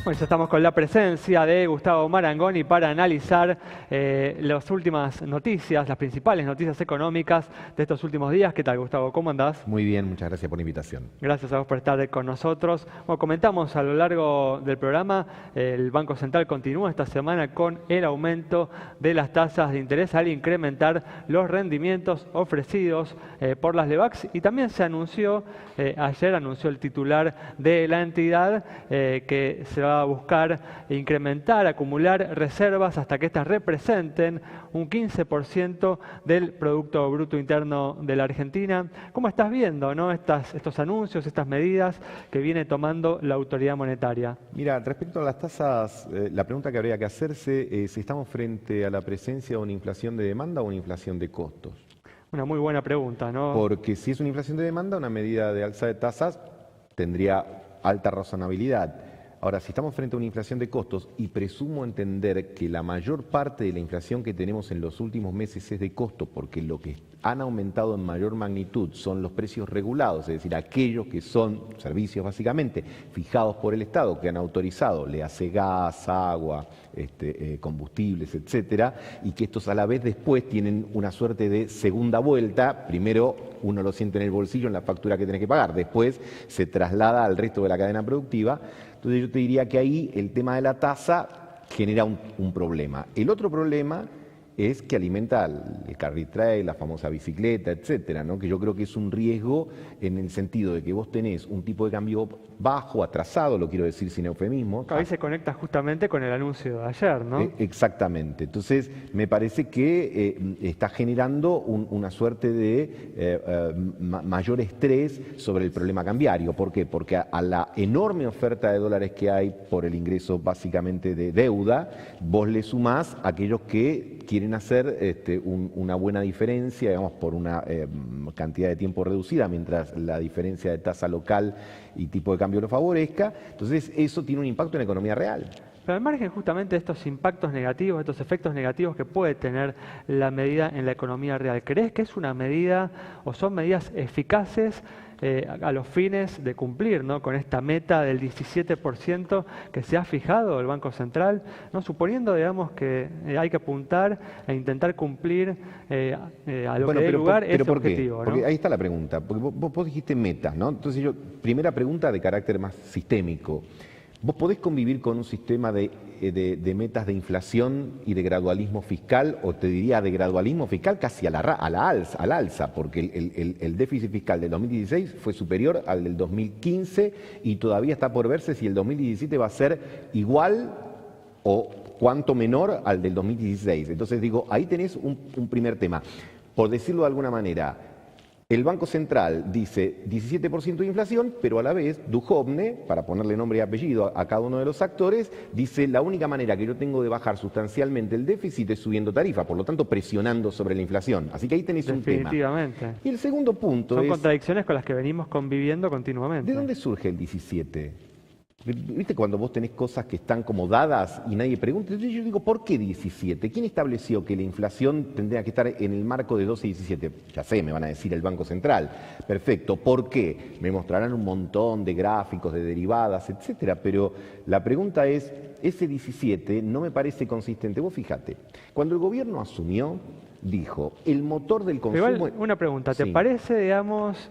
Bueno, ya estamos con la presencia de Gustavo Marangoni para analizar las últimas noticias, las principales noticias económicas de estos últimos días. ¿Qué tal, Gustavo? ¿Cómo andás? Muy bien, muchas gracias por la invitación. Gracias a vos por estar con nosotros. Bueno, comentamos a lo largo del programa, el Banco Central continúa esta semana con el aumento de las tasas de interés al incrementar los rendimientos ofrecidos por las LEBACs, y también se anunció, ayer anunció el titular de la entidad que se va a buscar incrementar, acumular reservas hasta que éstas representen un 15% del Producto Bruto Interno de la Argentina. ¿Cómo estás viendo, ¿no? estos anuncios, estas medidas que viene tomando la autoridad monetaria? Mira, respecto a las tasas, la pregunta que habría que hacerse es si estamos frente a la presencia de una inflación de demanda o una inflación de costos. Una muy buena pregunta, ¿no? Porque si es una inflación de demanda, una medida de alza de tasas tendría alta razonabilidad. Ahora, si estamos frente a una inflación de costos, y presumo entender que la mayor parte de la inflación que tenemos en los últimos meses es de costo, porque lo que han aumentado en mayor magnitud son los precios regulados, es decir, aquellos que son servicios básicamente fijados por el Estado, que han autorizado, le hace gas, agua, combustibles, etcétera, y que estos a la vez después tienen una suerte de segunda vuelta. Primero uno lo siente en el bolsillo en la factura que tenés que pagar, después se traslada al resto de la cadena productiva. Entonces yo te diría que ahí el tema de la tasa genera un problema. El otro problema es que alimenta el carry trade, la famosa bicicleta, etcétera, ¿no? Que yo creo que es un riesgo en el sentido de que vos tenés un tipo de cambio bajo, atrasado, lo quiero decir sin eufemismo. Ahí se conecta justamente con el anuncio de ayer, ¿no? Exactamente. Entonces, me parece que está generando una suerte de mayor estrés sobre el problema cambiario. ¿Por qué? Porque a la enorme oferta de dólares que hay por el ingreso básicamente de deuda, vos le sumás a aquellos que quieren hacer una buena diferencia, digamos, por una cantidad de tiempo reducida, mientras la diferencia de tasa local y tipo de cambio lo favorezca. Entonces, eso tiene un impacto en la economía real. Pero al margen justamente de estos impactos negativos, estos efectos negativos que puede tener la medida en la economía real, ¿crees que es una medida o son medidas eficaces a los fines de cumplir, ¿no?, con esta meta del 17% que se ha fijado el Banco Central, ¿no?, suponiendo, digamos, que hay que apuntar e intentar cumplir a lo que dé lugar ese objetivo, ¿no? Porque ahí está la pregunta, porque vos dijiste metas, ¿no? Entonces primera pregunta de carácter más sistémico. ¿Vos podés convivir con un sistema de metas de inflación y de gradualismo fiscal, o te diría de gradualismo fiscal casi al alza, porque el déficit fiscal del 2016 fue superior al del 2015 y todavía está por verse si el 2017 va a ser igual o cuánto menor al del 2016. Entonces digo, ahí tenés un primer tema. Por decirlo de alguna manera, el Banco Central dice 17% de inflación, pero a la vez Duhovne, para ponerle nombre y apellido a cada uno de los actores, dice la única manera que yo tengo de bajar sustancialmente el déficit es subiendo tarifa, por lo tanto presionando sobre la inflación. Así que ahí tenés un tema. Definitivamente. Y el segundo punto son contradicciones con las que venimos conviviendo continuamente. ¿De dónde surge el 17? ¿Viste cuando vos tenés cosas que están como dadas y nadie pregunta? Entonces yo digo, ¿por qué 17? ¿Quién estableció que la inflación tendría que estar en el marco de 12 y 17? Ya sé, me van a decir el Banco Central. Perfecto, ¿por qué? Me mostrarán un montón de gráficos, de derivadas, etcétera, pero la pregunta es, ese 17 no me parece consistente. Vos fíjate, cuando el gobierno asumió, dijo, el motor del consumo... Igual, una pregunta, ¿te parece, digamos,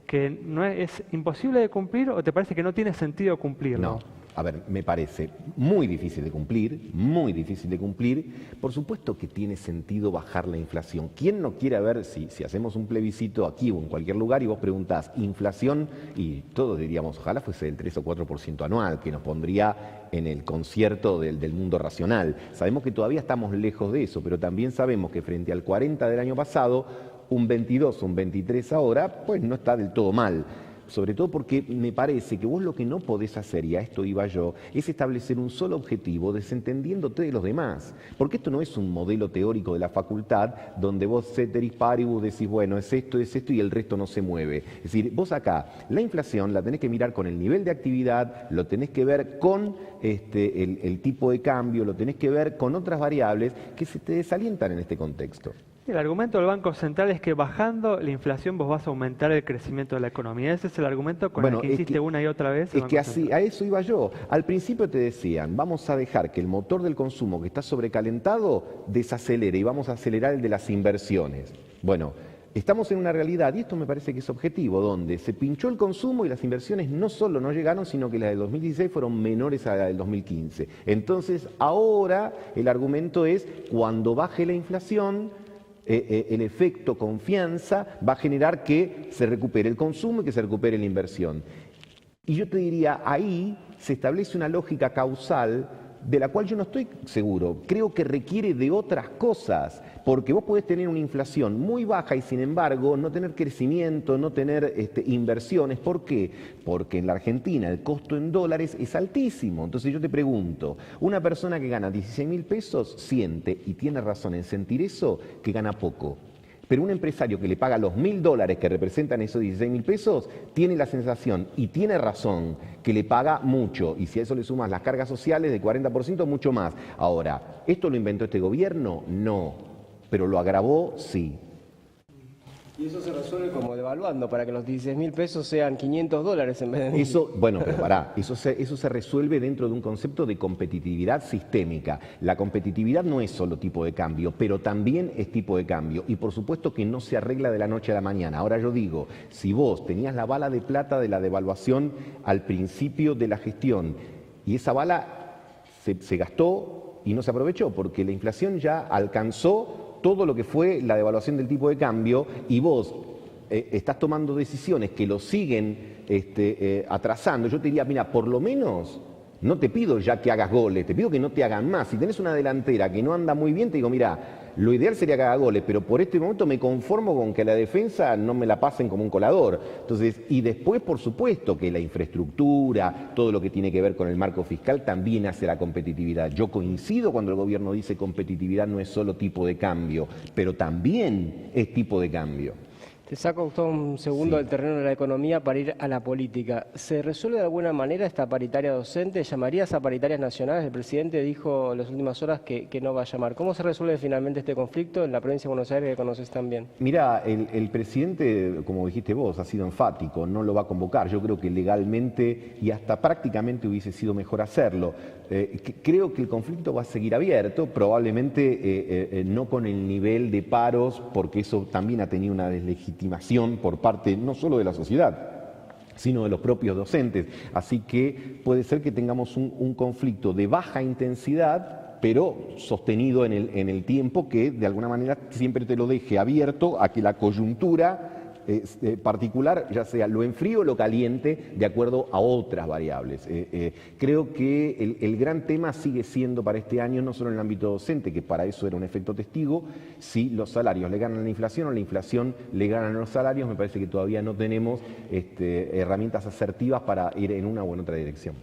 que no es imposible de cumplir, o te parece que no tiene sentido cumplirlo? No, a ver, me parece muy difícil de cumplir, muy difícil de cumplir. Por supuesto que tiene sentido bajar la inflación. ¿Quién no quiere ver si hacemos un plebiscito aquí o en cualquier lugar y vos preguntás inflación, y todos diríamos, ojalá fuese del 3 o 4% anual, que nos pondría en el concierto del mundo racional? Sabemos que todavía estamos lejos de eso, pero también sabemos que frente al 40 del año pasado, un 22, un 23 ahora, pues no está del todo mal. Sobre todo porque me parece que vos lo que no podés hacer, y a esto iba yo, es establecer un solo objetivo desentendiéndote de los demás. Porque esto no es un modelo teórico de la facultad donde vos ceteris paribus decís, bueno, es esto y el resto no se mueve. Es decir, vos acá, la inflación la tenés que mirar con el nivel de actividad, lo tenés que ver con el tipo de cambio, lo tenés que ver con otras variables que se te desalientan en este contexto. El argumento del Banco Central es que bajando la inflación vos vas a aumentar el crecimiento de la economía. Ese es el argumento con el que insiste una y otra vez el Es que Banco Central. a eso iba yo. Al principio te decían, vamos a dejar que el motor del consumo que está sobrecalentado desacelere y vamos a acelerar el de las inversiones. Bueno, estamos en una realidad, y esto me parece que es objetivo, donde se pinchó el consumo y las inversiones no solo no llegaron, sino que las del 2016 fueron menores a las del 2015. Entonces, ahora el argumento es, cuando baje la inflación, el efecto confianza va a generar que se recupere el consumo y que se recupere la inversión. Y yo te diría, ahí se establece una lógica causal de la cual yo no estoy seguro. Creo que requiere de otras cosas, porque vos podés tener una inflación muy baja y sin embargo no tener crecimiento, no tener inversiones. ¿Por qué? Porque en la Argentina el costo en dólares es altísimo. Entonces yo te pregunto, una persona que gana 16.000 pesos siente, y tiene razón en sentir eso, que gana poco. Pero un empresario que le paga los $1.000 que representan esos 16.000 pesos, tiene la sensación, y tiene razón, que le paga mucho. Y si a eso le sumas las cargas sociales del 40%, mucho más. Ahora, ¿esto lo inventó este gobierno? No. Pero lo agravó, sí. Y eso se resuelve como devaluando, para que los 16.000 pesos sean $500 en vez de... Eso, bueno, pero pará, eso se resuelve dentro de un concepto de competitividad sistémica. La competitividad no es solo tipo de cambio, pero también es tipo de cambio. Y por supuesto que no se arregla de la noche a la mañana. Ahora yo digo, si vos tenías la bala de plata de la devaluación al principio de la gestión, y esa bala se gastó y no se aprovechó, porque la inflación ya alcanzó todo lo que fue la devaluación del tipo de cambio, y vos estás tomando decisiones que lo siguen atrasando. Yo te diría, mira, por lo menos no te pido ya que hagas goles, te pido que no te hagan más. Si tenés una delantera que no anda muy bien, te digo, mira, lo ideal sería que haga goles, pero por este momento me conformo con que la defensa no me la pasen como un colador. Entonces, y después, por supuesto, que la infraestructura, todo lo que tiene que ver con el marco fiscal, también hace la competitividad. Yo coincido cuando el gobierno dice competitividad no es solo tipo de cambio, pero también es tipo de cambio. Te saco, Gustavo, un segundo del terreno de la economía para ir a la política. ¿Se resuelve de alguna manera esta paritaria docente? ¿Llamarías a paritarias nacionales? El presidente dijo en las últimas horas que no va a llamar. ¿Cómo se resuelve finalmente este conflicto en la provincia de Buenos Aires, que conoces tan bien? Mira, el presidente, como dijiste vos, ha sido enfático, no lo va a convocar. Yo creo que legalmente y hasta prácticamente hubiese sido mejor hacerlo. Creo que el conflicto va a seguir abierto, probablemente no con el nivel de paros, porque eso también ha tenido una deslegitimación por parte no solo de la sociedad, sino de los propios docentes. Así que puede ser que tengamos un conflicto de baja intensidad, pero sostenido en el tiempo, que de alguna manera siempre te lo deje abierto a que la coyuntura particular, ya sea lo enfríe o lo caliente, de acuerdo a otras variables. Creo que el gran tema sigue siendo para este año, no solo en el ámbito docente, que para eso era un efecto testigo, si los salarios le ganan a la inflación o la inflación le ganan a los salarios. Me parece que todavía no tenemos herramientas asertivas para ir en una o en otra dirección.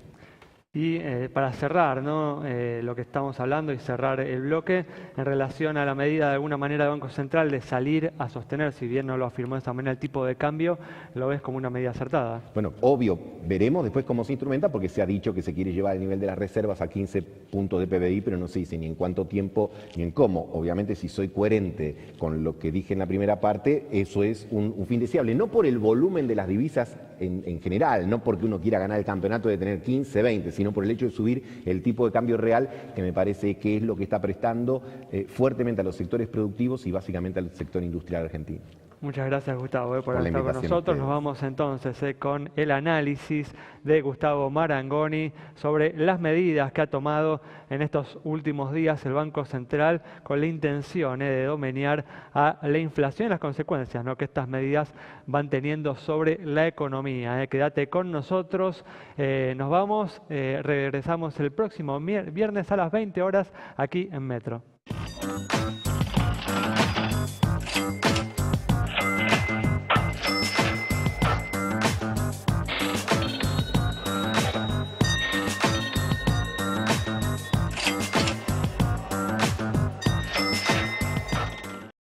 Y para cerrar, ¿no? Lo que estamos hablando y cerrar el bloque, en relación a la medida de alguna manera del Banco Central de salir a sostener, si bien no lo afirmó de esa manera, el tipo de cambio, ¿lo ves como una medida acertada? Bueno, obvio, veremos después cómo se instrumenta, porque se ha dicho que se quiere llevar el nivel de las reservas a 15 puntos de PBI, pero no se dice ni en cuánto tiempo ni en cómo. Obviamente, si soy coherente con lo que dije en la primera parte, eso es un fin deseable, no por el volumen de las divisas en general, no porque uno quiera ganar el campeonato de tener 15, 20, sino por el hecho de subir el tipo de cambio real, que me parece que es lo que está prestando fuertemente a los sectores productivos y básicamente al sector industrial argentino. Muchas gracias, Gustavo, por estar con nosotros. Nos vamos entonces con el análisis de Gustavo Marangoni sobre las medidas que ha tomado en estos últimos días el Banco Central con la intención de domeñar a la inflación y las consecuencias, ¿no?, que estas medidas van teniendo sobre la economía. Quédate con nosotros, nos vamos, regresamos el próximo viernes a las 20 horas aquí en Metro.